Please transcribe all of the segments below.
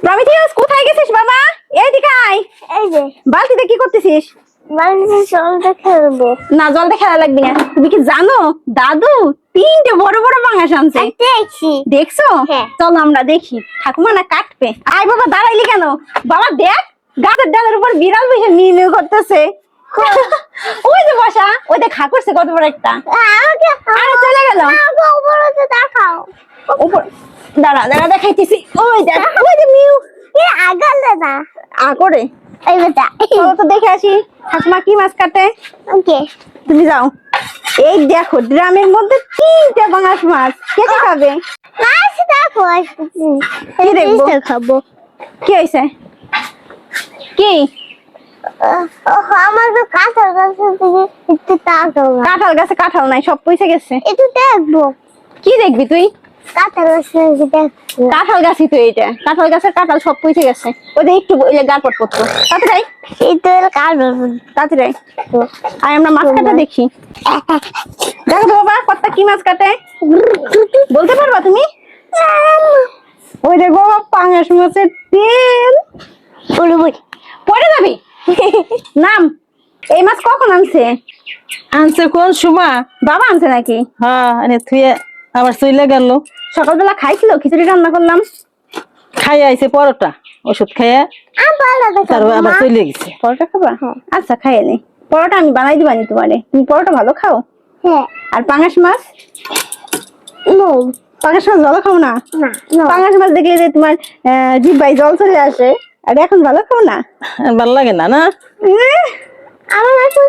প্রমিথিয়াস কোথায় গেছিস বাবা? এইদিকে আয়। এই যে বালতিতে কি করতেছিস? বাড়িতে জলটা খেলবো। না, জলতে খেলা লাগবে না। তুমি কি জানো দাদু 3টে বড় বড় পাঙাশ আনছে? দেখছি। দেখছো? হ্যাঁ। চলো আমরা দেখি। ঠাকুমা না কাটবে। আয় বাবা, দাঁড়াইলি কেন? বাবা দেখ, গাছের ডালের উপর বিড়াল বসে মিউ মিউ করতেছে। ওই যে বসা, ওই দেখ খা করছে কত বড় একটা। আরে চলে গেল। আমাকে উপরে দেখাও। উপর দাঁড়া দাঁড়া দেখাইতেছি। ওই দেখ, ওই যে মিউ এ আগালে না। করে। এই বেটা। চলো তো দেখে আসি ঠাকুমা কি মাছ কাটে। ওকে। তুমি যাও। এই দেখো ড্রামের মধ্যে 3টে পাঙাশ মাছ। কে কে খাবে? মাছ দেখো আসতেছি। কি দেখবো? খাবো। কি হয়েছে? কি আমার তো কাঁঠাল গাছের দিকে একটু তাকাও। কাঁঠাল গাছে কাঁঠাল নাই, সব পয়সা গেছে। একটু দেখবো। কি দেখবি তুই? কাঁঠাল গাছের দিকে দেখবো। কাঁঠাল গাছই তো এইটা। কাঁঠাল গাছের কাঁঠাল সব পয়সা গেছে। ওদের একটু গাড়পট করতো। তাড়াতাড়ি এই তো কাঁঠাল। তাড়াতাড়ি আর আমরা মাছ কাটা দেখি। দেখো তো বাবা কতটা কি মাছ কাটে। বলতে পারবা তুমি? ওই দেখো বাবা, পাঙাশ মাছের তেল পড়ে যাবি। নাম। এই মাছ কখন আনছে? আনছে কোন সময়? বাবা আনছে নাকি? হ্যাঁ, এনে থুয়ে আবার চলে গেল। সকালবেলা খাইছিল, খিচুড়ি রান্না করলাম। খাই আইছে পরোটা, ওষুধ খাইয়া তার আবার চলে গেছে। পরোটা খাবা? আচ্ছা খাইয়ে নে। পরোটা আমি বানাই দিবানি তোমারে। তুমি পরোটা ভালো খাও। হ্যাঁ। আর পাঙাশ মাছ? নো। পাঙাশ মাছ ভালো খাও না? না। পাঙাশ মাছ দেখলে যে তোমার জিহ্বায় জল চলে আসে। আর এখন ভালো খাও না? ভালো লাগে না না? আমার এখন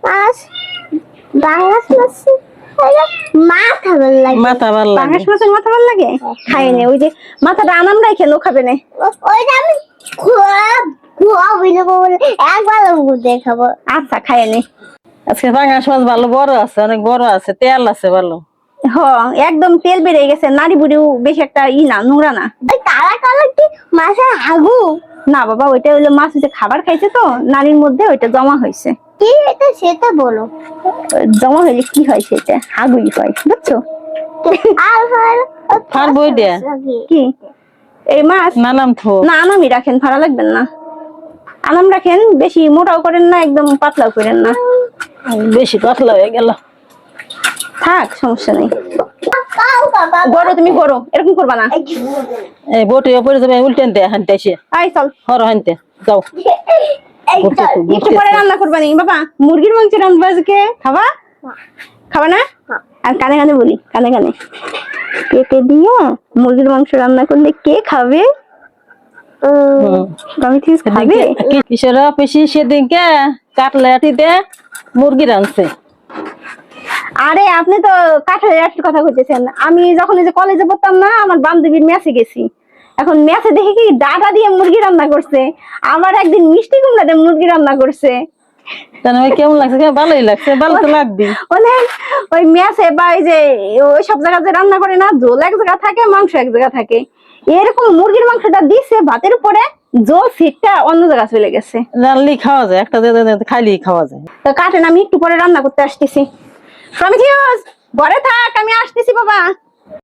মাছ মাথা ভালো লাগে। মাথা ভালো লাগে। পাঙাশ মাছের মাথা ভালো লাগে? খাইয়ে নে। ওই যে মাথাটা আনাম রাখে লো খাবে না। ওইটা আমি একবার দেখাবো। আচ্ছা খাইয়ে নে। আজকে পাঙাশ মাছ ভালো বড় আছে, অনেক বড় আছে, তেল আছে ভালো। হ, একদম তেল বেড়ে গেছে। নারী বুড়িও বেশি একটা না, নোংরা না। ওই কালা কালা কি মাছের হাগু? না বাবা, ওইটা হলো মাছ হচ্ছে খাবার খাইছে তো নারীর মধ্যে, ওইটা জমা হয়েছে। কি এটা সেটা বলো। জমা হইলে কি হয় সেটা হাগুই হয়, বুঝছো? আর বই দেয়া কি এই মাছ? না নাম থো না, আনামি রাখেন, ভাড়া লাগবেন না। আনাম রাখেন, বেশি মোটাও করেন না, একদম পাতলাও করেন না। বেশি পাতলা হয়ে গেল। থাক, সমস্যা নেই। গরো তুমি গরো, এরকম করবা না। এই বটি পরে যাবে উল্টেন দে হানতে এসে আই চল। হর হানতে যাও। একটু পরে রান্না করবা নি বাবা। মুরগির মাংস রান্না আজকে খাবা? খাবা না? আর কানে কানে বলি, কানে কানে পেটে দিয়ে মুরগির মাংস রান্না করলে কে খাবে? খাবে। কিশোরা পিসি সেদিনকে কাটলাটিতে মুরগি রানছে। আরে আপনি তো কাঁঠালের একটা কথা বলতেছেন। আমি যখন এই যে কলেজে পড়তাম না, আমার বান্ধবীর মেসে গেছি। এখন মেসে দেখি কি ডাটা দিয়ে মুরগি রান্না করছে। আমার একদিন মিষ্টি কুমড়া দিয়ে মুরগি রান্না করছে। কেমন লাগছে? ভালোই লাগছে, ভালো তো লাগবে। অনেক ওই মেসে বা ওই যে ওই সব জায়গাতে রান্না করে না, ঝোল এক জায়গা থাকে, মাংস এক জায়গা থাকে। এরকম মুরগির মাংসটা দিচ্ছে ভাতের উপরে, ঝোল সিটটা অন্য জায়গা চলে গেছে। রানলি খাওয়া যায়, একটা খাইলেই খাওয়া যায়। তো কাটেন, আমি একটু পরে রান্না করতে আসতেছি। প্রমিথিয়াস ঘরে থাক, আমি আসতেছি বাবা।